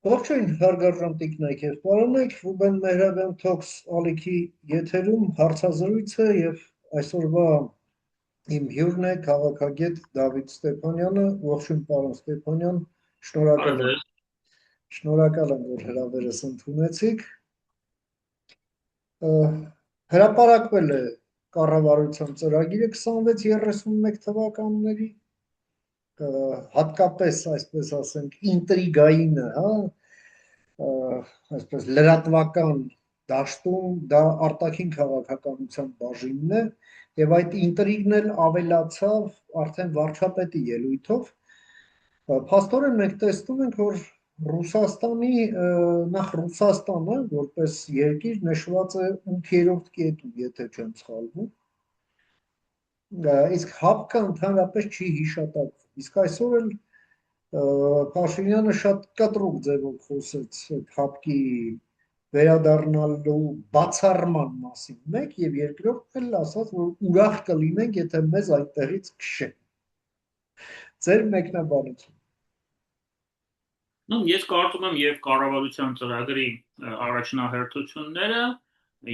Ողջույն, հարգարժան տիկնայք եւ պարոնայք, Ռուբեն Մեհրաբյան Talks ալիքի եթերում հարցազրույցը եւ այսօրվա իմ հյուրն է քաղաքագետ Դավիթ Ստեփանյանը։ Ողջույն, պարոն Ստեփանյան, շնորհակալ եմ, որ հրավերս ընդունեցիք։ Հրապարակվել է կառավարության ծրագիրը 26-31 թվականների հատկապես, այսպես ասենք, ինտրիգայինը, հա, այսպես լրատվական դաշտում դա արտաքին քաղաքականության բաժինն է եւ այդ ինտրիգն էլ ավելացավ արդեն վարչապետի ելույթով։ Փաստորեն մենք տեսնում ենք, որ նախ Ռուսաստանը որպես երկիր նշված է 8-րդ կետում, եթե չեմ սխալվում։ Իսկ ՀԱՊԿ-ը ընդհանրապես չի հիշատակվում։ Իսկ այսօր էլ Փաշինյանը շատ կտրուկ ձևով խոսեց ՀԱՊԿ-ի վերադառնալու բացառման մասին մեկ եւ երկրորդն էլ ասաց, որ ուրախ կլինենք, եթե մեզ այդտեղից քշեն։ Ձեր մեկնաբանություն։ Ես կարծում եմ եւ կառավարության ծրագրի առաջնահերթությունները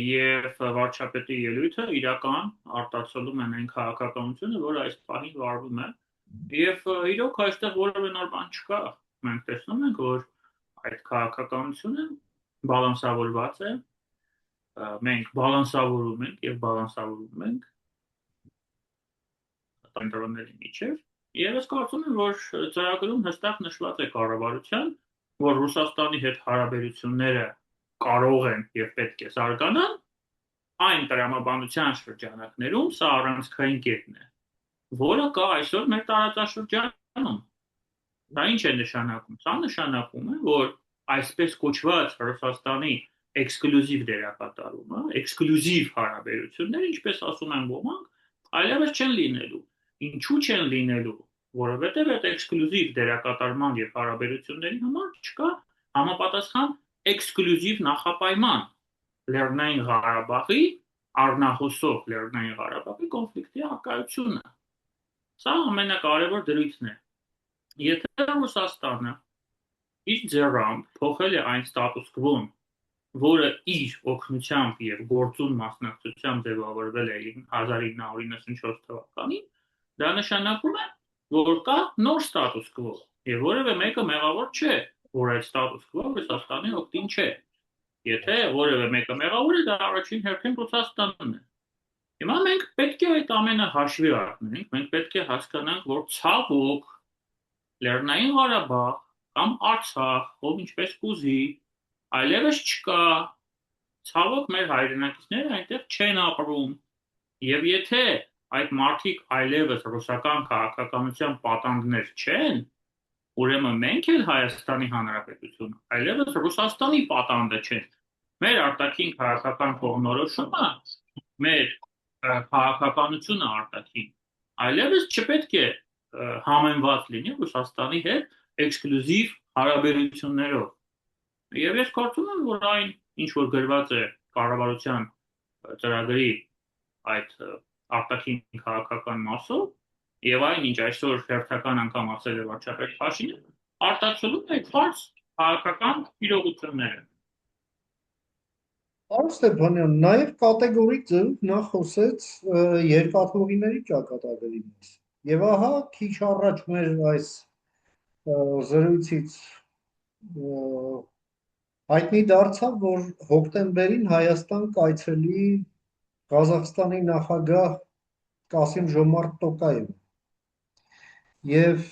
եւ վարչապետի ելույթը իրական արտացոլում են այն քաղաքականությունը, որը այս պահին վարվում է։ Եվ իրոք այստեղ որևէ նոր բան չկա։ Մենք տեսնում ենք, որ այդ քաղաքականությունը բալանսավորված է։ Մենք բալանսավորում ենք եւ բալանսավորում ենք տանտրանների միջև։ Եվ ես կարծում եմ, որ ծրագրում հստակ նշված է կառավարության, որ Ռուսաստանի հետ հարաբերությունները կարող են եւ պետք է զարգանան, այն տրամաբանության շրջանակներում սա առանցքային կետն է, որը կա այսօր մեր տարածաշրջանում։ Դա ինչ է նշանակում։ Սա նշանակում է, որ այսպես կոչված Ռուսաստանի էքսկլյուզիվ դերակատարումը, էքսկլյուզիվ հարաբերությունները, ինչպես ասում են ոմանք, այլևս չեն լինելու։ Ինչու չեն լինելու, որովհետև այդ էքսկլյուզիվ դերակատարման եւ հարաբերությունների համար չկա համապատասխան էքսկլյուզիվ նախապայման Լեռնային Ղարաբաղի առնահոսող Լեռնային Ղարաբաղի կոնֆլիկտի առկայությունը։ Սա ամենակարևոր դրույթն է։ Եթե Ռուսաստանը իր ձեռամբ փոխել է այն ստատուս կվոն, որը իր օգնությամբ եւ գործուն մասնակցությամբ ձևավորվել է 1994 թվականին, դա նշանակում է, որ կա նոր ստատուս կվո, եւ որևէ մեկը մեղավոր չէ, որ այդ ստատուս կվոը Ռուսաստանի օգտին չէ։ Եթե որևէ մեկը մեղավոր է, դա առաջին հերթին Ռուսաստանն է։ Հիմա մենք պետք է այդ ամենը հաշվի առնենք, մենք պետք է հասկանանք, որ ցավոք Լեռնային Ղարաբաղ կամ Արցախ, ով ինչպես կուզի, այլևս չկա։ Ցավոք մեր հայրենակիցները այնտեղ չեն ապրում։ Եվ եթե այդ մարդիկ այլևս ռուսական քաղաքականության պատանդներ չեն, ուրեմն մենք էլ Հայաստանի Հանրապետություն այլևս Ռուսաստանի պատանդը չեն։ Մեր արտաքին քաղաքական կողմնորոշումը, մեր քաղաքականությունը արտաքին այլևս չպետք է համեմված լինի Ռուսաստանի հետ էքսկլյուզիվ հարաբերություններով։ Եվ ես կարծում եմ, որ այն, ինչ որ գրված է կառավարության ծրագրի այդ արտաքին քաղաքական մասով, եւ այն, ինչ այսօր հերթական անգամ ասել է վարչապետ Փաշինյանը, արտացոլում է այս քաղաքական իրողությունները։ Պարոն Ստեփանյան, նաև կատեգորիկ ձևով նա խոսեց երկաթուղիների ճակատագրի մասին։ Եվ ահա քիչ առաջ մեր այս զրույցից հայտնի դարձավ, որ հոկտեմբերին Հայաստան կայցելի Ղազախստանի նախագահ Կասիմ-Ժոմարտ Տոկաևը։ Եվ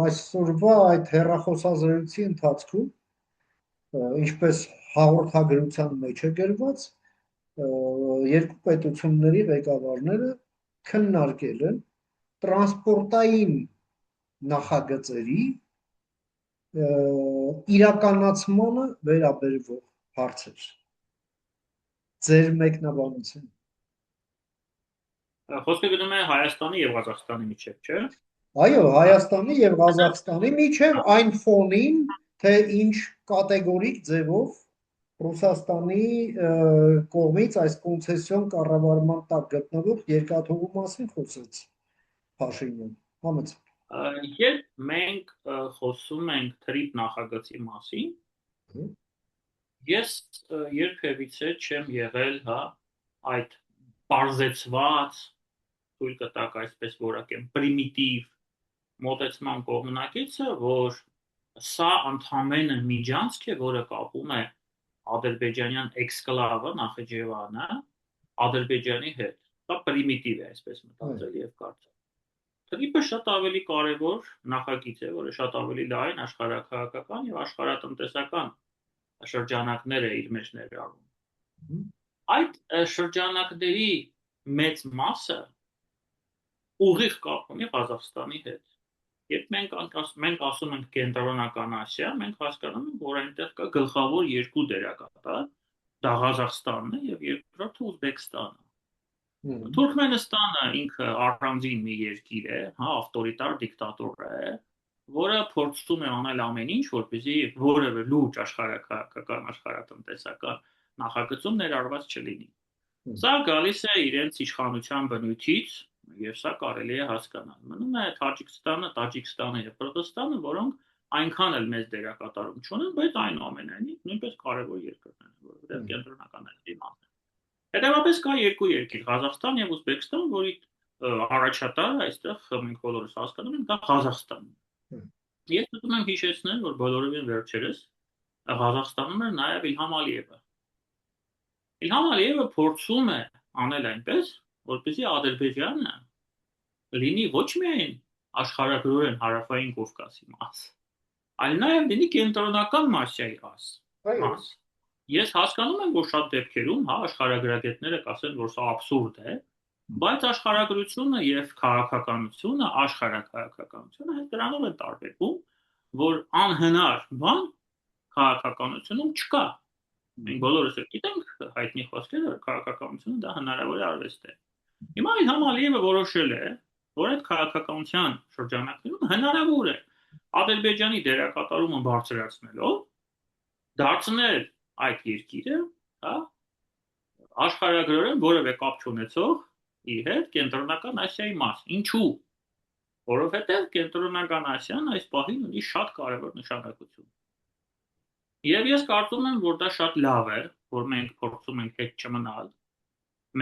այսօրվա այդ հեռախոսազրույցի ընթացքում, ինչպես հաղորդագրության մեջ է գրված, երկու պետությունների ղեկավարները քննարկել են տրանսպորտային նախագծերի իրականացմանը վերաբերող հարցեր։ Ձեր մեկնաբանություն։ Խոսքը գնում է Հայաստանի եւ Ղազախստանի միջեւ, չէ՞։ Այո, Հայաստանի եւ Ղազախստանի միջեւ այն ֆոնին, թե ինչ կատեգորիկ ձևով Ռուսաստանի կողմից այս կոնցեսիոն կառավարման տակ գտնվող երկաթուղու մասին խոսեց Փաշինյանը։ Համեցեք։ Երբ մենք խոսում ենք թրիպ նախագծի մասին, Ես երբևիցե չեմ եղել, հա, այդ բարձեցված, թույլ կտակ այսպես որակեմ, պրիմիտիվ մոտեցման կողմնակիցը, որ սա ընդհանրապես միջանցք է, որը կապում է ադրբեջանյան էքսկլավը Նախիջևանը Ադրբեջանի հետ։ Դա պրիմիտիվ է, այսպես մտածել եւ կարծել։ Թրիպը շատ ավելի կարևոր նախագիծ է, որը շատ ավելի լայն աշխարհաքաղաքական եւ աշխարհատնտեսական շրջանակներ է իր մեջ ներառում։ Այդ շրջանակների մեծ մասը ուղիղ կապ ունի Ղազախստանի հետ։ Երբ մենք ասում ենք կենտրոնական Ասիա, մենք հասկանում ենք, որ այնտեղ կա գլխավոր երկու դերակատար, դա Ղազախստանն է եւ երկրորդը Ուզբեկստանը։ Թուրքմենստանը ինքը առանձին մի երկիր է, հա, ավտորիտար դիկտատոր է, որը փորձում է անել ամեն ինչ, որպեսզի որևէ լուրջ աշխարհաքաղաքական, աշխարհատնտեսական նախագծում ներառված չլինի։ Սա գալիս է իրենց իշխանության բնույթից, եւ սա կարելի է հասկանալ։ Մնում է Թաջիկստանը, Տաջիկստանը եւ Կրղզստանը, որոնք այնքան էլ մեծ դերակատարում չունեն, բայց այնուամենայնիվ նույնպես կարևոր երկրներ են, որովհետեւ կենտրոնական դիմաց են։ Հետևաբար կա երկու երկիր՝ Ղազախստան եւ Ուզբեկստան, որի առաջատարը այստեղ մենք բոլորս հասկանում ենք, դա Ղազախստանն է։ Ես ուզում եմ հիշեցնել, որ բոլորովին վերջերս Ղազախստանում էր նաեւ Իլհամ Ալիևը։ Իլհամ Ալիևը փորձում է անել այնպես, որպեսզի Ադրբեջանը լինի ոչ միայն աշխարհագրորեն հարավային Կովկասի մաս, այլ նաեւ լինի կենտրոնական Ասիայի մաս։ Ես հասկանում եմ, որ շատ դեպքերում, հա, աշխարհագրագետները կասեն, որ սա աբսուրդ է, բայց աշխարհագրությունը եւ քաղաքականությունը, աշխարհաքաղաքականությունը հետ դրանով են տարբերվում, որ անհնար բան քաղաքականությունում չկա։ Մենք բոլորս գիտենք հայտնի խոսքերը, որ քաղաքականությունը դա հնարավոր է արվեստ է։ Հիմա Իլհամ Ալիևը որոշել է, որ այդ քաղաքականության շրջանակներում հնարավոր է Ադրբեջանի դերակատարումը բարձրացնելով դարձնել այդ երկիրը, հա, աշխարհագրորեն որևէ կապ չունեցող իր հետ կենտրոնական Ասիայի մաս։ Ինչու՞։ Որովհետև կենտրոնական Ասիան այս պահին ունի շատ կարևոր նշանակություն։ Եվ ես կարծում եմ, որ դա շատ լավ է, որ մենք փորձում ենք հետ չմնալ։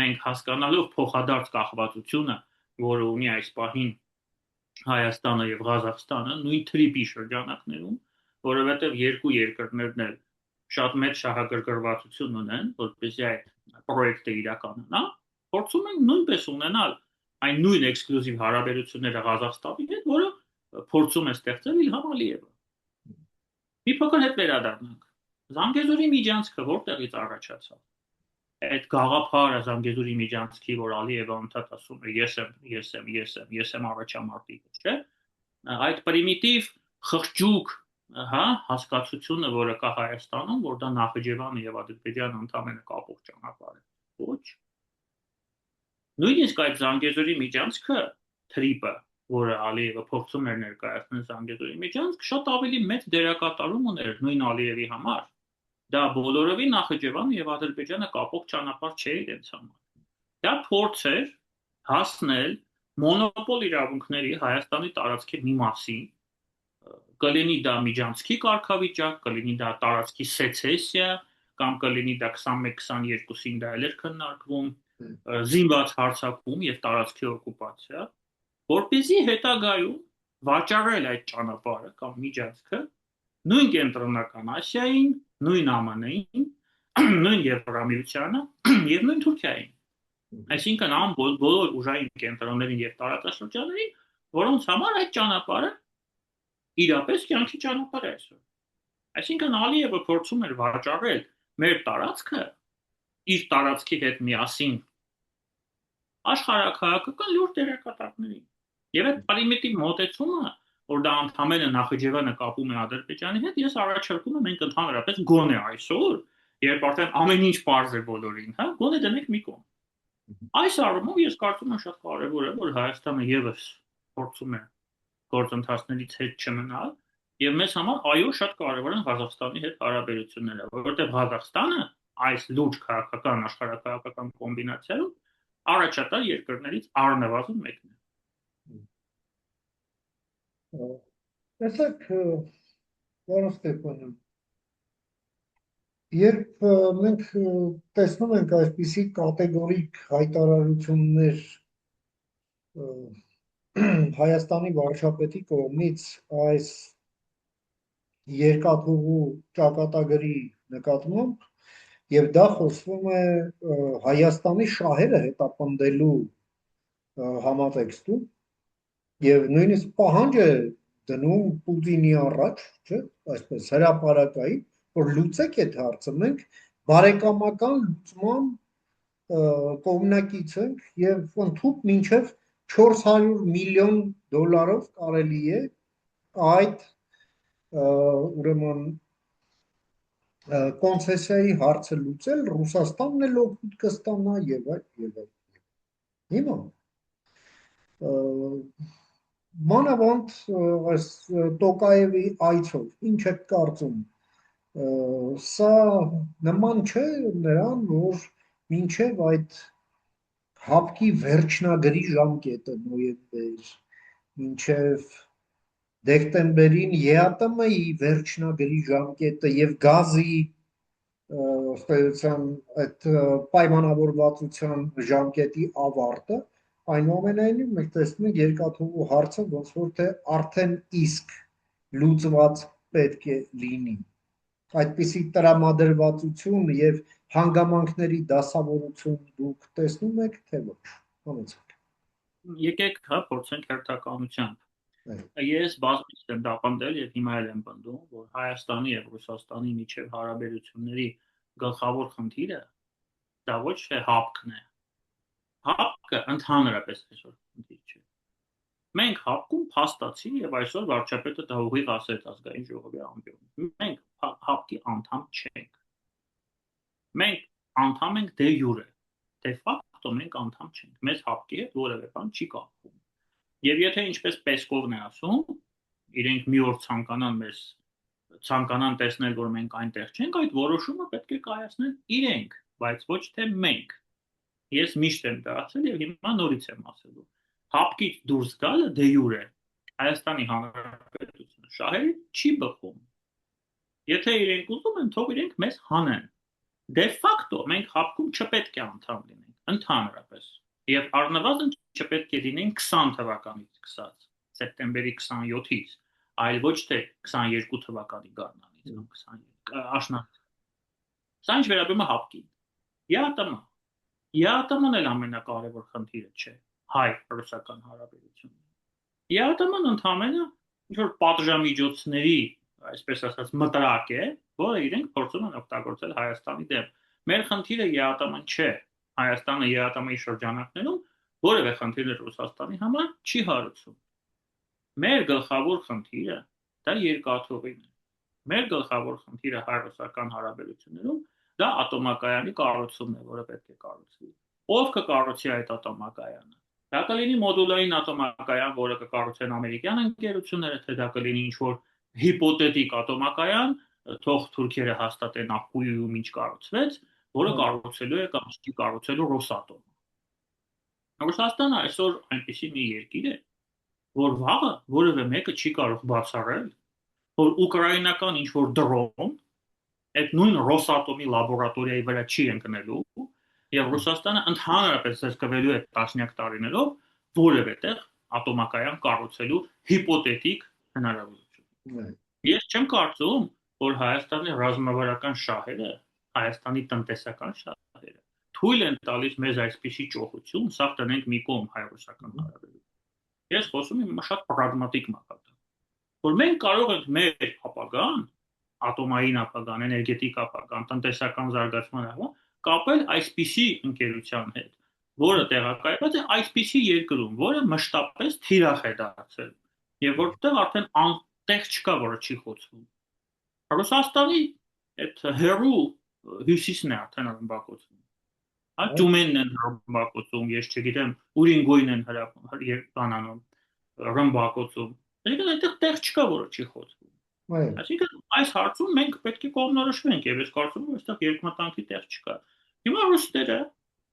Մենք հասկանալով փոխադարձ կախվածությունը, որը ունի այս պահին Հայաստանը եւ Ղազախստանը, նույն թրիպի շրջանակներում, որովհետև երկու երկրներն էլ շատ մեծ շահագրգռվածություն ունեն, որպեսզի այդ պրոյեկտը իրականանա, փորձում ենք նույնպես ունենալ այն նույն էքսկլյուզիվ հարաբերությունները Ղազախստանի հետ, որը փորձում է ստեղծել Իլհամ Ալիևը։ Մի փոքր հետ վերադառնանք։ Զանգեզուրի միջանցքը որտեղից առաջացավ։ Այդ գաղափարը Զանգեզուրի միջանցքի, որ Ալիևը անդադ ասում է ես եմ առաջամարտիկը, չէ՞։ Այդ պրիմիտիվ խղճուկ, հա, հասկացությունը, որը կա Հայաստանում, որ դա Նախիջևանը եւ Ադրբեջանը ընդհանրապես կապող ճանապարհ է։ Ոչ։ Նույնիսկ այդ Զանգեզուրի միջանցքը թրիպը, որը Ալիևը փորձում էր ներկայացնել Զանգեզուրի միջանցք, շատ ավելի մեծ դերակատարում ուներ նույն Ալիևի համար։ Դա բոլորովին Նախիջևանը եւ Ադրբեջանը կապող ճանապարհ չէ իրենց համար։ Դա փորձ էր հասնել մոնոպոլ իրավունքների Հայաստանի տարածքի մի մասին, կլինի դա միջանցքի կարգավիճակ, կլինի դա տարածքի սեցեսիա, կամ կլինի դա 21-22-ին դա էլ էր քննարկվում, զինված հարձակում եւ տարածքի օկուպացիա, որպեսզի հետագայում վաճառել այդ ճանապարհը կամ միջանցքը նույն կենտրոնական Ասիային, նույն ԱՄՆ-ին, նույն Եվրամիությանը եւ նույն Թուրքիային։ Այսինքն բոլոր ուժային կենտրոններին եւ տարածաշրջաններին, որոնց համար այդ ճանապարհը իրապես կյանքի ճանապարհ է այսօր։ Այսինքն Ալիևը փորձում էր վաճառել մեր տարածքը իր տարածքի հետ միասին աշխարհաքաղաքական լուրջ դերակատարներին։ Եվ այդ պրիմիտիվ մոտեցումը, որ դա ընդհանրապես Նախիջևանը կապում է Ադրբեջանի հետ, ես առաջարկում եմ մենք ընդհանրապես գոնե այսօր, երբ արդեն ամեն ինչ պարզ է բոլորին, հա, գոնե դնենք մի կողմ։ Այս առումով ես կարծում եմ շատ կարևոր է, որ Հայաստանը եւս փորձում է գործընթացներից հետ չմնալ, եւ մեզ համար այո շատ կարևոր են Ղազախստանի հետ հարաբերությունները, որովհետեւ Ղազախստանը այս լուրջ քաղաքական աշխարհաքաղաքական կոմբինացիայում առաջատար երկրներից առնվազն մեկն է։ Տեսեք, պարոն Ստեփանյան, Երբ մենք տեսնում ենք այսպիսի կատեգորիկ հայտարարություններ Հայաստանի վարչապետի կողմից այս երկաթուղու ճակատագրի նկատմամբ, եւ դա խոսվում է Հայաստանի շահերը հետապնդելու համատեքստում եւ նույնիսկ պահանջ է դնում Պուտինի առաջ, չէ՞, այսպես հրապարակային, որ լուծեք այդ հարցը, մենք բարեկամական լուծման կողմնակից ենք եւ ընդհանուր մինչեւ 400 միլիոն դոլարով կարելի է այդ ուրեմն կոնցեսիայի հարցը լուծել, Ռուսաստանն էլ օգուտ կստանա եւ այլ եւ այլ։ Հիմա մանավանդ այս Տոկաևի այցով ինչ եք կարծում, սա նման չէ նրան, որ մինչև այդ հապկի վերջնագրի ժամկետը նոյեմբեր, մինչև դեկտեմբերին ԵԱՏՄ-ի վերջնագրի ժամկետը եւ գազի ըստեյության այդ պայմանավորվածության ժամկետի ավարտը, այնուամենայնիվ մենք տեսնում ենք երկաթուղու հարցը ոնց որ թե արդեն իսկ լուծված պետք է լինի։ Այդպիսի տրամադրվածություն եւ հանգամանքների դասավորություն դուք տեսնում եք, թե ոչ։ Համեցեք։ Եկեք հա փորձենք հերթականությամբ։ Ես բազմիցս եմ դապնդել եւ հիմա էլ եմ պնդում, որ Հայաստանի եւ Ռուսաստանի միջև հարաբերությունների գլխավոր խնդիրը դա ոչ թե հապկն է։ Հապկը ընդհանրապես այսօր խնդիր չէ։ Մենք հապկում փաստացի եւ այսօր վարչապետը դա ուղիղ ասեց ազգային ժողովի անկյունում։ Մենք հապկի անդամ չենք։ Մենք անդամ ենք դե յուրե։ Դե ֆակտո մենք անդամ չենք։ Մեզ հապկի հետ որևէ բան չի կապվում։ Եվ եթե ինչպես Պեսկովն է ասում, իրենք մի օր ցանկանան տեսնել, որ մենք այնտեղ չենք, այդ որոշումը պետք է կայացնեն իրենք, բայց ոչ թե մենք։ Ես միշտ եմ դա ասել եւ հիմա նորից եմ ասելու։ Հապկից դուրս գալը դե յուրե Հայաստանի Հանրապետությունը շահերի չի բխում։ Եթե իրենք ուզում են, թող իրենք մեզ հանեն։ Դե ֆակտո մենք հապկում չպետք է անդամ լինենք ընդհանրապես։ Եվ առնվազն չպետք է լինեն 20 թվականից սկսած, սեպտեմբերի 27-ից, այլ ոչ թե 22 թվականի գարնանից կամ 20 աշնանից։ Սա ինչ վերաբերում է հապկին։ ԵԱՏՄ-ն էլ ամենակարևոր խնդիրը չէ հայ-ռուսական հարաբերությունները։ ԵԱՏՄ-ն ընդհանրապես ինչ որ պատժամիջոցների, այսպես ասած, մտրակ է, որը իրենք փորձում են օգտագործել Հայաստանի դեմ։ Մեր խնդիրը ԵԱՏՄ-ն չէ։ Հայաստանը ԵԱՏՄ-ի շրջանակներում որևէ խնդիրներ Ռուսաստանի համար չի հարուցում։ Մեր գլխավոր խնդիրը դա երկաթուղին է։ Մեր գլխավոր խնդիրը հայ-ռուսական հարաբերություններում դա ատոմակայանի կառուցումն է, որը պետք է կառուցվի։ Ով կկառուցի այդ ատոմակայանը։ Դա կլինի մոդուլային ատոմակայան, որը կկառուցեն ամերիկյան ընկերությունները, թե դա կլինի ինչ-որ հիպոթետիկ ատոմակայան, թող թուրքերը հաստատեն Ակուիում ինչ կառուցվեց, որը կառուցելու է կամ չի կառուցելու Ռոսատոմը։ Ռուսաստանը այսօր այնպիսի մի երկիր է, որ վաղը որևէ մեկը չի կարող բացառել, որ ուկրաինական ինչ-որ դրոն այդ նույն Ռոսատոմի լաբորատորիայի վրա չի ընկնելու, եւ Ռուսաստանը ընդհանրապես զսկվելու է տասնյակ տարիներով որևէ տեղ ատոմակայան կառուցելու հիպոթետիկ հնարավորություն։ Ես չեմ կարծում, որ Հայաստանի ռազմավարական շահերը, Հայաստանի տնտեսական շահերը թույլ են տալիս մեզ այսպիսի ճոխություն, սա տնենք մի կողմ հայ-ռուսական հարաբերություն։ Ես խոսում եմ շատ պրագմատիկ մակարդակով, որ մենք կարող ենք մեր ապագան, ատոմային ապագան, էներգետիկ ապագան, տնտեսական զարգացման ապագան կապել այսպիսի ընկերության հետ, որը տեղակայված է այսպիսի երկրում, որը մշտապես թիրախ է դարձել եւ որտեղ արդեն անտեղ չկա, որը չի խոցվում։ Ռուսաստանի այդ հերու հյուսիսն է արդեն ռմբակոծվում։ Հա Տյումենն են ռմբակոծում, ես չգիտեմ, Ուրինգոյն են հրապանանում ռմբակոծում։ Այսինքն այդտեղ տեղ չկա, որը չի խոցվում։ Այսինքն այս հարցում մենք պետք է կողմնորոշվենք եւ ես կարծում եմ, այստեղ երկմտանքի տեղ չկա։ Հիմա ռուսները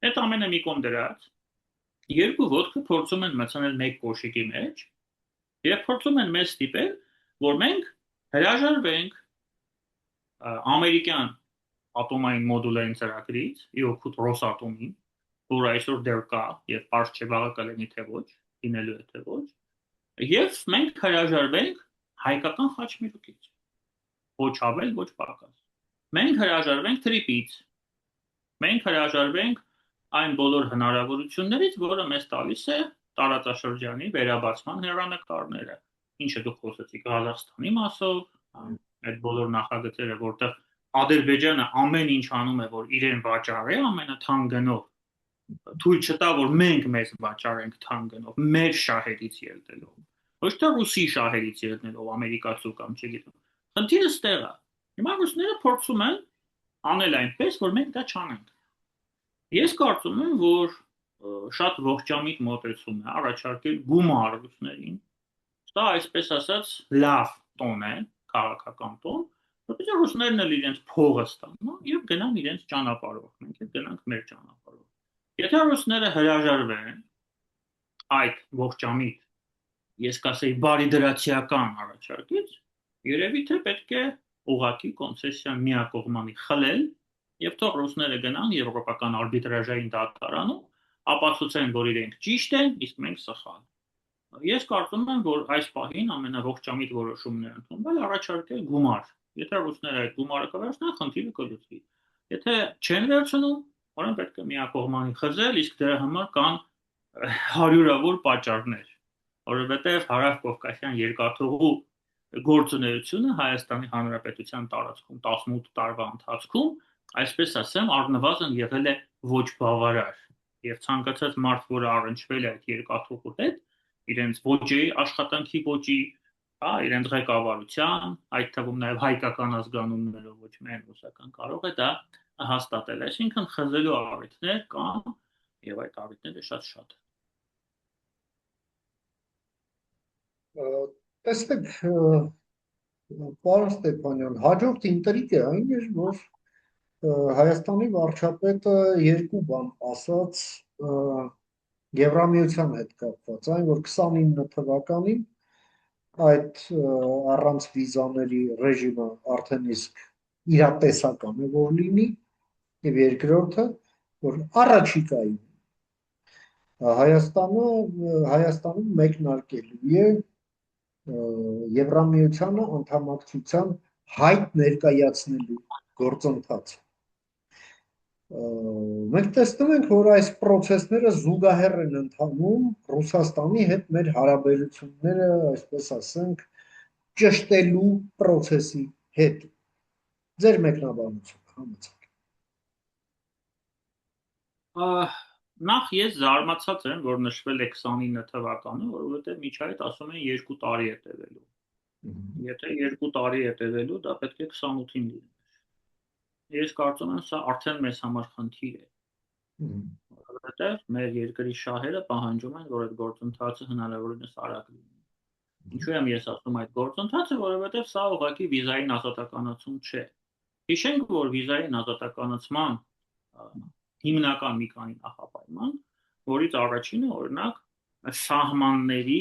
այդ ամենը մի կողմ դրած երկու ոտքը փորձում են մտցնել մեկ կոշիկի մեջ եւ փորձում են մեզ ստիպել, որ մենք հրաժարվենք ամերիկյան ատոմային մոդուլային ծրագրից, ի օգուտ Ռոսատոմին, որ այսօր դեռ կա եւ པարզ չէ վաղը կլինի թե ոչ, լինելու է թե ոչ, եւ մենք հրաժարվենք հայկական խաչմերուկից, ոչ ավել, ոչ պակաս։ Մենք հրաժարվենք թրիպից, մենք հրաժարվենք այն բոլոր հնարավորություններից, որը մեզ տալիս է տարածաշրջանի վերաբացման հեռանկարները, ինչը դուք խոսեցիք Ղազախստանի մասով, այդ բոլոր նախագծերը, որտեղ Ադրբեջանը ամեն ինչ անում է, որ իրեն վաճառի ամենաթանկ գնով, թույլ չտա, որ մենք մեզ վաճառենք թանկ գնով, մեր շահերից ելնելով, ոչ թե ռուսի շահերից ելնելով, ամերիկացու կամ չգիտեմ։ Խնդիրը ստեղ է։ Հիմա ռուսները փորձում են անել այնպես, որ մենք դա չանենք։ Ես կարծում եմ, որ շատ ողջամիտ մոտեցում է առաջարկել գումար ռուսներին։ Սա այսպես ասած լավ տոն է, քաղաքական տոն, որպեսզի ռուսներն էլ իրենց փողը ստանան եւ գնան իրենց ճանապարհով, մենք էլ գնանք մեր ճանապարհով։ Եթե ռուսները հրաժարվեն այդ ողջամիտ, ես կասեի բարիդրացիական առաջարկից, երևի թե պետք է ուղղակի կոնցեսիան միակողմանի խլել եւ թող ռուսները գնան եվրոպական արբիտրաժային դատարանում, ապացուցեն, որ իրենք ճիշտ են, իսկ մենք սխալ։ Ես կարծում եմ, որ այս պահին ամենաողջամիտ որոշումն է ընդունվել առաջարկել գումար։ Եթե ռուսները այդ գումարը կվերցնեն, խնդիրը կլուծվի։ Եթե չեն վերցնում, ուրեմն պետք է միակողմանի խզել, իսկ դրա համար կան հարյուրավոր պատճառներ, որովհետև Հարավկովկասյան երկաթուղու գործունեությունը Հայաստանի Հանրապետության տարածքում 18 տարվա ընթացքում, այսպես ասեմ, առնվազն եղել է ոչ բավարար։ Եվ ցանկացած մարդ, որը առնչվել է այդ երկաթուղու հետ, իրենց ոճի, աշխատանքի ոճի, իրենց ղեկավարության, այդ թվում նաև հայկական ազգանուններով, ոչ միայն ռուսական, կարող է դա հաստատել։ Այսինքն խզելու առիթներ կան եւ այդ առիթները շատ Տեսեք, պարոն Ստեփանյան, հաջորդ ինտրիգը այն էր, որ Հայաստանի վարչապետը երկու բան ասաց Եվրամիության հետ կապված, այն որ 29 թվականին այդ առանց վիզաների ռեժիմը արդեն իսկ իրատեսական է որ լինի, եւ երկրորդը, որ առաջիկայում Հայաստանում մեկնարկելու է Եվրամիությանը անդամակցության հայտ ներկայացնելու գործընթաց։ Մենք տեսնում ենք, որ այս process-ները զուգահեռ են ընթանում Ռուսաստանի հետ մեր հարաբերությունները, այսպես ասենք, ճշտելու process-ի հետ։ Ձեր մեկնաբանությունը համեցեք։ Նախ ես զարմացած եմ, որ նշվել է 29 թվականը, որովհետև միջ այդ ասում են 2 տարի է տևելու։ Եթե 2 տարի է տևելու, դա պետք է 28-ին լիներ։ Ես կարծում եմ, սա արդեն մեզ համար խնդիր է։ Որովհետև մեր երկրի շահերը պահանջում են, որ այդ գործընթացը հնարավորինս արագ լինի։ Ինչու եմ ես ասում այդ գործընթացը, որովհետև սա ուղղակի վիզային ազատականացում չէ։ Հիշենք, որ վիզային ազատականացման հիմնական մի քանի նախապայման, որից առաջինը օրինակ սահմանների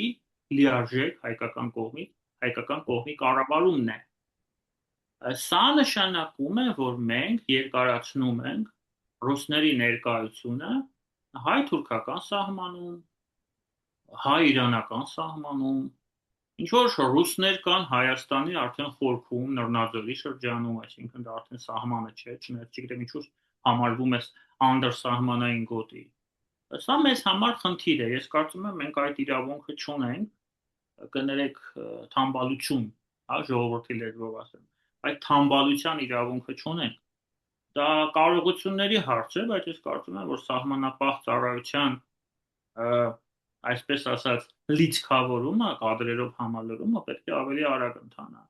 լիարժեք հայկական կողմի կառավարումն է։ Սա նշանակում է, որ մենք երկարացնում ենք ռուսների ներկայությունը հայ-թուրքական սահմանում, հայ-իրանական սահմանում, ինչ որ ռուսներ կան Հայաստանի արդեն խորքում, Նռնաձորի շրջանում, այսինքն դա արդեն սահմանը չէ, չնայած չգիտեմ ինչու համարվում է անդրսահմանային գոտի։ Սա մեզ համար խնդիր է։ Ես կարծում եմ մենք այդ իրավունքը չունենք, կներեք թամբալություն, ժողովրդի լեզվով ասեմ, այդ թամբալության իրավունքը չունենք։ Դա կարողությունների հարց է, բայց ես կարծում եմ, որ սահմանապահ ծառայության այսպես ասած լիցքավորումը, կադրերով համալրումը պետք է ավելի արագ ընթանա։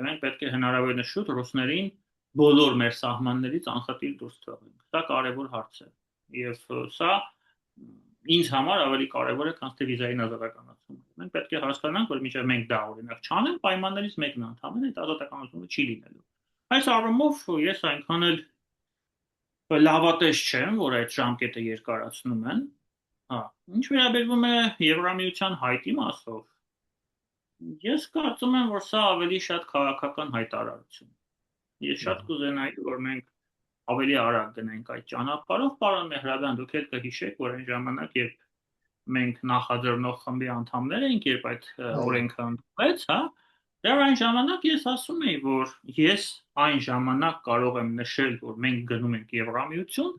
Մենք պետք է հնարավորինս շուտ ռուսներին բոլոր մեր սահմաններից անխտիր դուրս թողենք։ Դա կարևոր հարց է։ Եվ սա ինձ համար ավելի կարևոր է, քան թե վիզային ազատականացումը։ Մենք պետք է հասկանանք, որ մինչև մենք դա օրինակ չանենք, պայմաններից մեկն ընդհանրապես այդ ազատականությունը չի լինելու։ Այս առումով ես այնքան էլ լավատես չեմ, որ այդ ժամկետը երկարացնում են։ Ինչ վերաբերվում է Եվրամիության հայտի մասով, ես կարծում եմ, որ սա ավելի շատ քաղաքական հայտարարություն։ Ես շատ կուզենայի, որ մենք ավելի արագ գնենք այդ ճանապարհով, պարոն Մեհրաբյան, դուք էլ կհիշեք, որ այն ժամանակ, երբ մենք նախաձեռնող խմբի անդամներ էինք, երբ այդ օրենքը ընդունվեց, հա, դեռ այն ժամանակ ես ասում էի, որ ես այն ժամանակ կարող եմ նշել, որ մենք գնում ենք Եվրամիություն,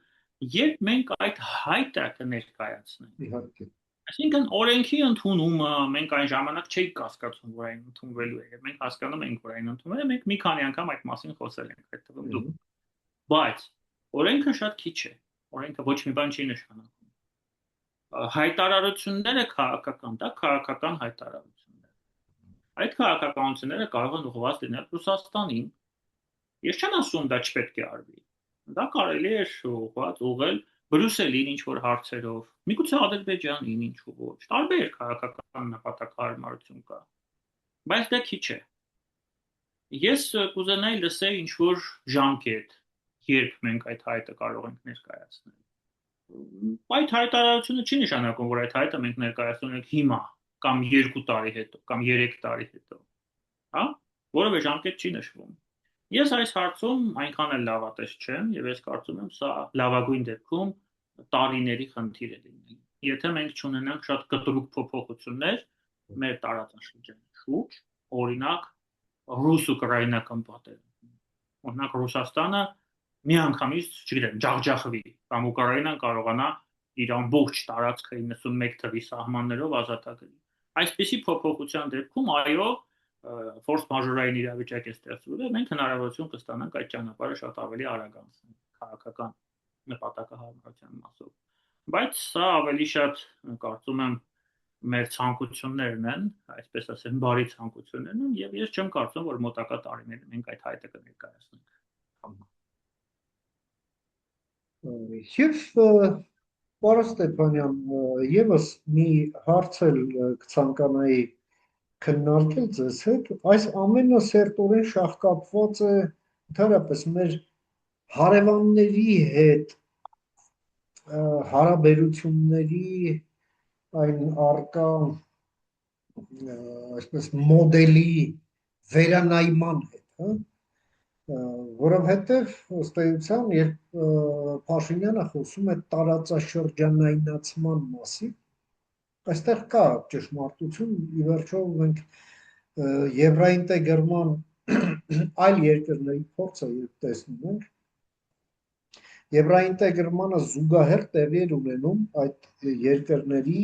երբ մենք այդ հայտը կներկայացնենք։ Իհարկե։ Այսինքն օրենքի ընդունումը մենք այն ժամանակ չէինք կասկածում, որ այն ընդունվելու է, եւ մենք հասկանում ենք, որ այն ընդունվել է, մենք մի քանի անգամ այդ մասին խոսել ենք, այդ թվում դուք։ Բայց օրենքը շատ քիչ է։ Օրենքը ոչ մի բան չի նշանակում։ Հայտարարությունները քաղաքական, դա քաղաքական հայտարարություններ։ Այդ քաղաքականությունները կարող են ուղղված լինել Ռուսաստանին։ Ես չեմ ասում դա չպետք է արվի։ Դա կարելի է ուղղված ուղղել Բրյուսելին ինչ-որ հարցերով, միգուցե Ադրբեջանին ինչ-որ ոչ, տարբեր քաղաքական նպատակահարմարություն կա, բայց դա քիչ է։ Ես կուզենայի լսել ինչ-որ ժամկետ, երբ մենք այդ հայտը կարող ենք ներկայացնել։ Այդ հայտարարությունը չի նշանակում, որ այդ հայտը մենք ներկայացնում ենք հիմա, կամ 2 տարի հետո, կամ 3 տարի հետո, հա, որևէ ժամկետ չի նշվում։ Ես այս հարցում այնքան էլ լավատես չեմ, եւ ես կարծում եմ, սա լավագույն դեպքում տարիների խնդիր է լինել։ Եթե մենք չունենանք շատ կտրուկ փոփոխություններ մեր տարածաշրջանի շուրջ, օրինակ ռուս-ուկրաինական պատերազմ։ Օրինակ Ռուսաստանը միանգամից, չգիտեմ, ջախջախվի, կամ Ուկրաինան կարողանա իր ամբողջ տարածքը 91 թվի սահմաններով ազատագրի։ Այսպիսի փոփոխության դեպքում, այո, ֆորս մաժորային իրավիճակ է ստեղծվել, մենք հնարավորություն կստանանք այդ ճանապարհը շատ ավելի արագ անցնել քաղաքական նպատակահարմարության մասով։ Բայց սա ավելի շատ կարծում եմ մեր ցանկություններն են, այսպես ասեմ, բարի ցանկություններն են, եւ ես չեմ կարծում, որ մոտակա տարիներին մենք այդ հայտը կներկայացնենք։ Եվ պարոն Ստեփանյան, եւս մի հարց էլ կցանկանայի քննարկել ձեզ հետ, այս ամենը սերտորեն շահկապված է ընդհանրապես մեր հարևանների հետ հարաբերությունների այն արկա այսպես մոդելի վերանայման հետ, հա, որովհետև ըստ էության, երբ Փաշինյանը խոսում է տարածաշրջանայնացման մասին, այստեղ կա ճշմարտություն, ի վերջո մենք եվրոինտեգրման այլ երկրների փորձը տեսնում ենք, եվրոինտեգրմանը զուգահեռ տեղի էր ունենում այդ երկրների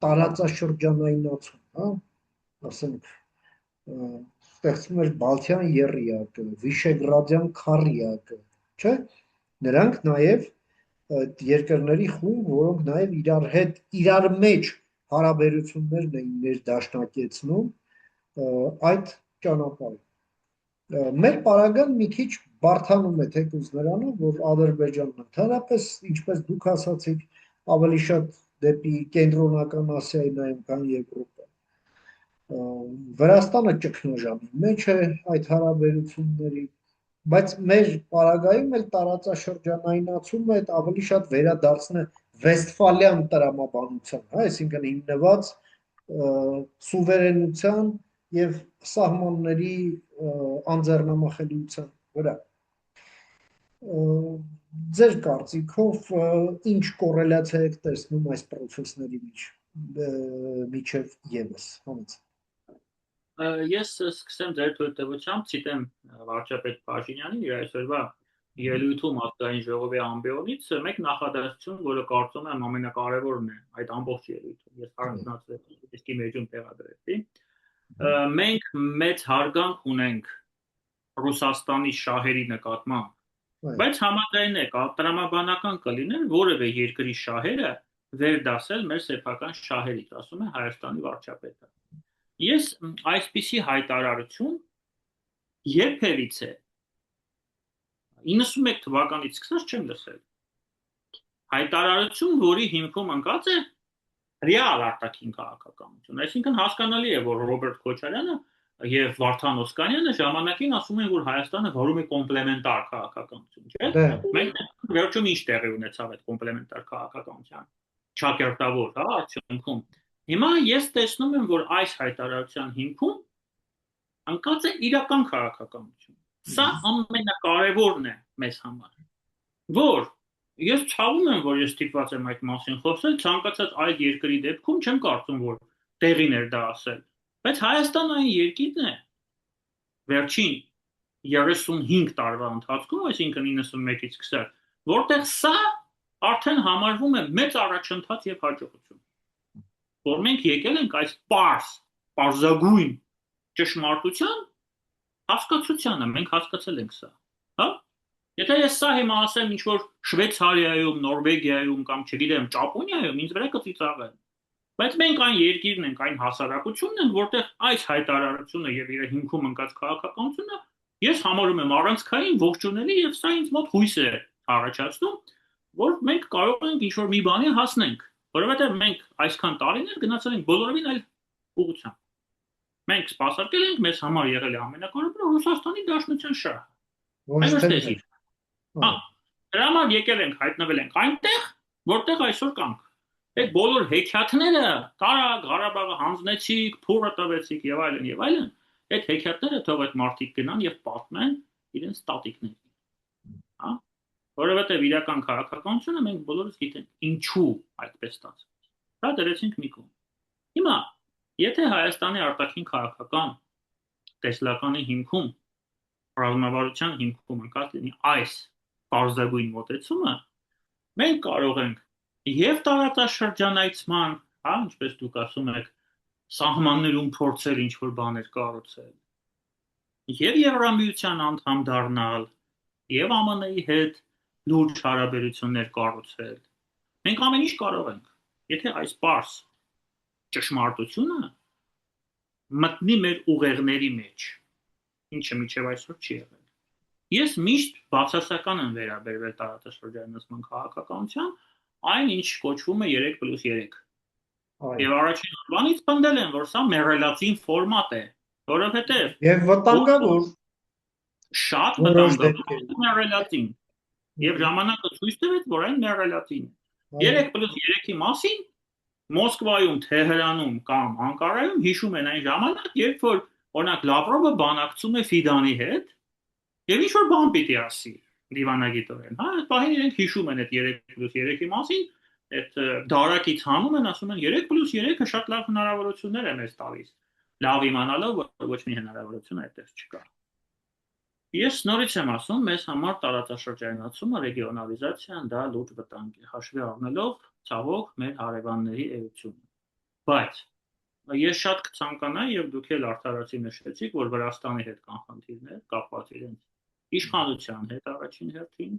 տարածաշրջանայնացում, հա, ասենք ստեղծվում էր Բալթյան եռյակը, Վիշեգրադյան քառյակը, չէ՞։ Նրանք նաև այդ երկրների խումբ, որոնք նաև իրար հետ, իրար մեջ հարաբերություններն էին ներդաշնակեցնում այդ ճանապարհով։ Մեր պարագան մի քիչ բարդանում է թեկուզ նրանով, որ Ադրբեջանն ընդհանրապես, ինչպես դուք ասացիք, ավելի շատ դեպի կենտրոնական Ասիայի նայում, քան Եվրոպա։ Վրաստանը ճգնաժամի մեջ է այդ հարաբերությունների, բայց մեր պարագայում էլ տարածաշրջանայնացումը այդ ավելի շատ վերադարձն է Վեստֆալյան տրամաբանության, հա, այսինքն հիմնված սուվերենության եւ սահմանների անձեռնամխելիության վրա։ Ձեր կարծիքով ինչ կոռելացիա եք տեսնում այս process-ների միջև եւս, հանց։ Ես սկսեմ ձեր թույլտվությամբ ցիտեմ վարչապետ Փաշինյանին իր այսօրվա ելույթում ազգային ժողովի ամբիոնից մեկ նախադասություն, որը կարծում եմ ամենակարևորն է այդ ամբողջ ելույթում։ Ես առանձնացրեցի, իսկի մեջում տեղադրեցի։ Մենք մեծ հարգանք ունենք Ռուսաստանի շահերի նկատմամբ, բայց համաձայնեք, տրամաբանական կլիներ որևէ երկրի շահերը վերդասել մեր սեփական շահերից, ասում է Հայաստանի վարչապետը։ Ես այսպիսի հայտարարություն երբևիցե 91 թվականից սկսած չեմ լսել։ Հայտարարություն, որի հիմքում ընկած է ռեալ արտաքին քաղաքականություն։ Այսինքն հասկանալի է, որ Ռոբերտ Քոչարյանը եւ Վարդան Օսկանյանը ժամանակին ասում են, որ Հայաստանը վարում է կոմպլեմենտար քաղաքականություն, չէ՞։ Մենք վերջում ինչ տեղի ունեցավ այդ կոմպլեմենտար քաղաքականության ճակերտավոր, հա, արդյունքում։ Հիմա ես տեսնում եմ, որ այս հայտարարության հիմքում ընկած է իրական քաղաքականություն։ Սա ամենակարևորն է մեզ համար։ որ ես ցավում եմ, որ ես ստիպված եմ այդ մասին խոսել, ցանկացած այլ երկրի դեպքում չեմ կարծում, որ տեղին էր դա ասել։ Բայց Հայաստանը այն երկիրն է վերջին 35 տարվա ընթացքում, այսինքն 91-ից սկսած, որտեղ սա արդեն համարվում է մեծ առաջընթաց եւ հաջողություն։ Որ մենք եկել ենք այս պարզագույն ճշմարտության հասկացությանը, մենք հասկացել ենք սա, հա։ Եթե ես սա հիմա ասեմ ինչ որ Շվեյցարիայում, Նորվեգիայում կամ չգիտեմ, Ճապոնիայում, ինձ վրա կծիծաղեն։ Բայց մենք այն երկիրն ենք, այն հասարակությունն ենք, որտեղ այս հայտարարությունը եւ իր հիմքում ընկած քաղաքականությունը ես համարում եմ առանցքային ողջունելի եւ սա ինձ մոտ հույս է առաջացնում, որ մենք կարող ենք ինչ որ մի բանի հասնենք, որովհետեւ մենք այսքան տարիներ գնացել ենք բոլորովին այլ ուղղությամբ։ Մենք սպասարկել ենք, մեզ համար եղել է ամենակարևորը Ռուսաստանի Դաշնության շահը։ Ոչ Այո, թե ստեսի։ Հա, դրա համար եկել ենք, հայտնվել ենք այնտեղ, որտեղ այսօր կանք։ Այդ բոլոր հեքիաթները, Կարագ, Ղարաբաղը հանձնեցիք, փորը տվեցիք եւ այլն եւ այլն, այդ հեքիաթները թող այդ մարդիկ գնան եւ պատմեն իրենց տատիկներին։ Հա, որովհետեւ իրական քաղաքականությունը մենք բոլորս գիտենք ինչու այդպես ստացվեց։ Դա դրեցինք մի կողմ։ Հիմա, եթե Հայաստանի արտաքին քաղաքական տեսլականի հիմքում ռազմավարության հիմքում ընկած լինի այս բարձրագույն մոտեցումը, մենք կարող ենք եւ տարածաշրջանայցման, հա, ինչպես դուք ասում եք, սահմաններում փորձել ինչ որ բաներ կառուցել, եւ Եվրամիության անդամ դառնալ, եւ ԱՄՆ-ի հետ լուրջ հարաբերություններ կառուցել։ Մենք ամեն ինչ կարող ենք, եթե այս բարձ ճշմարտությունը մտնի մեր ուղեղների մեջ, ինչը միջև այսօր չի եղել։ Ես միշտ բացասական եմ վերաբերվել տարածաշրջանացման քաղաքականության, այն ինչ կոչվում է 3+3։ Եվ առաջին օրվանից պնդել եմ, որ սա մեռելածին ֆորմատ է, որովհետև եւ վտանգավոր շատ որոշ վտանգավոր դեպքերում մեռելածին։ Եվ ժամանակը ցույց տվեց, որ այն մեռելածին է։ 3+3-ի մասին Մոսկվայում, Թեհրանում կամ Անկարայում հիշում են այն ժամանակ, երբ որ օրինակ Լավրովը բանակցում է Ֆիդանի հետ, եւ ինչ որ բան պիտի ասի դիվանագիտորեն, հա, այդ բանը իրենք հիշում են այդ 3+3-ի մասին, այդ դարակից հանում են, ասում են 3+3-ը շատ լավ հնարավորություններ է մեզ տալիս։ Լավ իմանալով, որ ոչ մի հնարավորություն այդտեղ չկա։ Ես նորից եմ ասում, մեզ համար տարածաշրջանացումը, ռեգիոնալիզացիան դա լուրջ վտանգ է, հաշվի առնելով ցավոք մեր հարևանների էությունը։ Բայց ես շատ կցանկանայի եւ դուք էլ արդարացի նշեցիք, որ Վրաստանի հետ կան խնդիրներ կապված իրենց իշխանության հետ առաջին հերթին,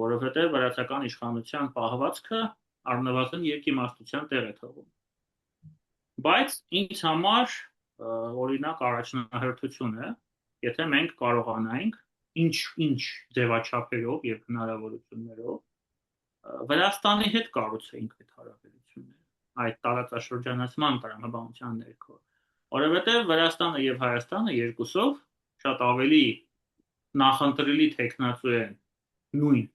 որովհետեւ վրացական իշխանության պահվածքը առնվազն երկիմաստության տեղ է թողում։ Բայց ինձ համար օրինակ առաջնահերթություն է, եթե մենք կարողանայինք ինչ ձևաչափերով եւ հնարավորություններով Վրաստանի հետ կառուցեինք այդ հարաբերությունները, այդ տարածաշրջանացման տրամաբանության ներքո, որովհետեւ Վրաստանը եւ Հայաստանը երկուսով շատ ավելի նախընտրելի տեխնացու են նույն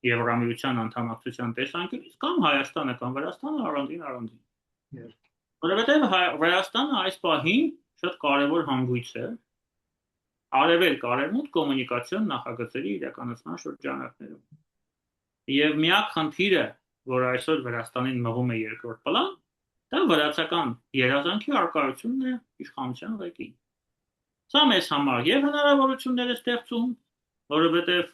Եվրամիության անդամակցության տեսանկյունից կամ Հայաստանը կամ Վրաստանը առանձին։ Որովհետեւ Վրաստանը այս պահին շատ կարևոր հանգույց է արևելք-արևմուտք կոմունիկացիոն նախագծերի իրականացման շրջանակներում։ Եվ միակ խնդիրը, որ այսօր Վրաստանին մղում է երկրորդ պլան, դա վրացական երազանքի առկայությունն է իշխանության ղեկին։ Սա մեզ համար եւ հնարավորություններ է ստեղծում, որովհետեւ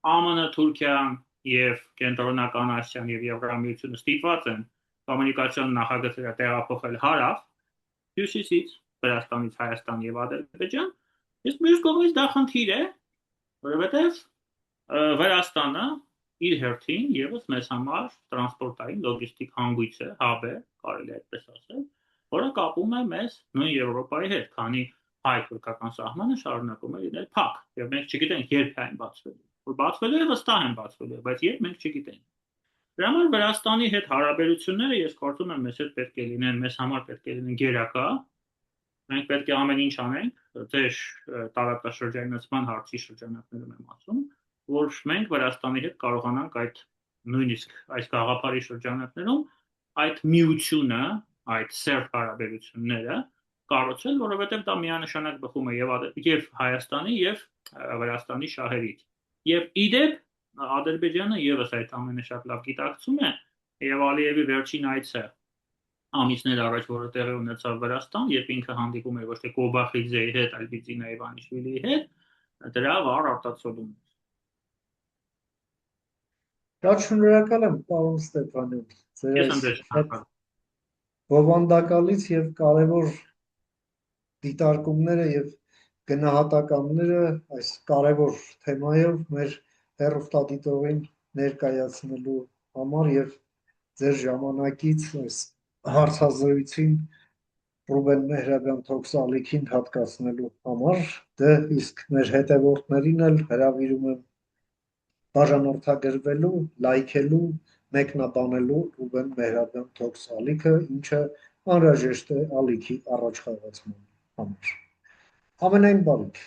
ԱՄՆ, Թուրքիան եւ Կենտրոնական Ասիան եւ Եվրամիությունը ստիպված են կոմունիկացիոն նախագծերը տեղափոխել հարավ, հյուսիսից, Վրաստանից Հայաստան եւ Ադրբեջան, իսկ մյուս կողմից դա խնդիր է, որովհետեւ Վրաստանը իր հերթին եւս մեզ համար տրանսպորտային լոգիստիկ հանգույց է, հաբ է, կարելի է այդպես ասել, որը կապում է մեզ նույն Եվրոպայի հետ, քանի հայ-թուրքական սահմանը շարունակում է լինել փակ, եւ մենք չգիտենք երբ է այն բացվելու։ Որ բացվելու է, վստահ են բացվելու, բայց երբ մենք չգիտենք։ Դրա համար Վրաստանի հետ հարաբերությունները ես կարծում եմ մեզ հետ պետք է լինեն, մեզ համար պետք է լինեն գերակա։ Մենք պետք է ամեն ինչ անենք, ձեր տարածաշրջանացման հարցի շրջանակներում եմ ասում, որ մենք Վրաստանի հետ կարողանանք այդ նույնիսկ այս գաղափարի շրջանակներում այդ միությունը, այդ սերտ հարաբերությունները կառուցել, որովհետև դա միանշանակ բխում է եւ Հայաստանի եւ Վրաստանի շահերից։ Եվ իդեպ Ադրբեջանը եւս այդ ամենը շատ լավ գիտակցում է եւ Ալիևի վերջին այցը ամիսներ առաջ, որը տեղի ունեցավ Վրաստան, երբ ինքը հանդիպում էր ոչ թե Կոբախիձեի հետ, այլ Բիձինա Իվանիշվիլիի հետ, դրա վառ արտացոլում էր։ Շատ շնորհակալ եմ, պարոն Ստեփանյան, ձեր Ես այս եմ ձեզ շատ շնորհակալ։ բովանդակալից եւ կարևոր դիտարկումները եւ գնահատականները այս կարևոր թեմայով մեր հեռուստադիտողին ներկայացնելու համար եւ ձեր ժամանակից այս հարցազրույցին Ռուբեն Մեհրաբյան Թոքսալիքին հատկացնելու համար, դե իսկ մեր հետևորդներին էլ հրավիրում եմ բաժանորդագրվելու, լայքելու, մեկնաբանելու Ռուբեն Մեհրաբյան Թոքսալիքը, ինչը անհրաժեշտ է ալիքի առաջխաղացման համար։ Ամենայն բարիք։